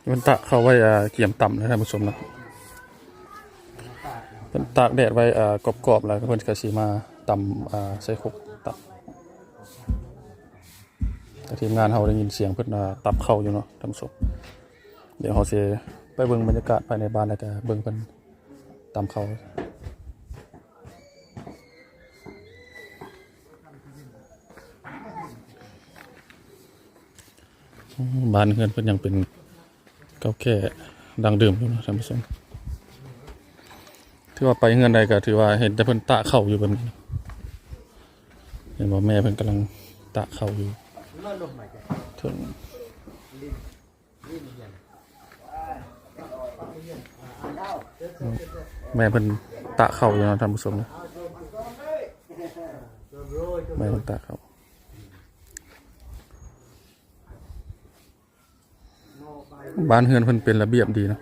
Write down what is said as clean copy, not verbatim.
มันตะเข้าไว้เกี่ยมต่ำนะท่านผู้ชมนะเป็นตากแดดไว้กรอบๆแล้วเพิ่นก็สิมาตำใส่ครกตับแต่ทีมงานเราได้ยินเสียงเพิ่นตับเข้าอยู่เนาะท่านผู้ชมเดี๋ยวเราสิไปเบิ่งบรรยากาศภายในบ้านแล้วก็เบิ่งเพิ่นตำเข้าบ้านเฮือนเพิ่นยังเป็นเก่าแก่ดังเดิมอยู่นะท่านผู้ชมถือว่าไปเฮือนใดก็ถือว่าเห็นแต่เพิ่นตะเข้าอยู่แบบนี้เห็นว่าแม่เพิ่นกำลังตะเข้าอยู่ถึงแม่เพิ่นตะเข้าอยู่นะท่านผู้ชมนะแม่เพิ่นตะเข้าบ้านเฮือนเพิ่นเป็นระเบียบดีเนาะ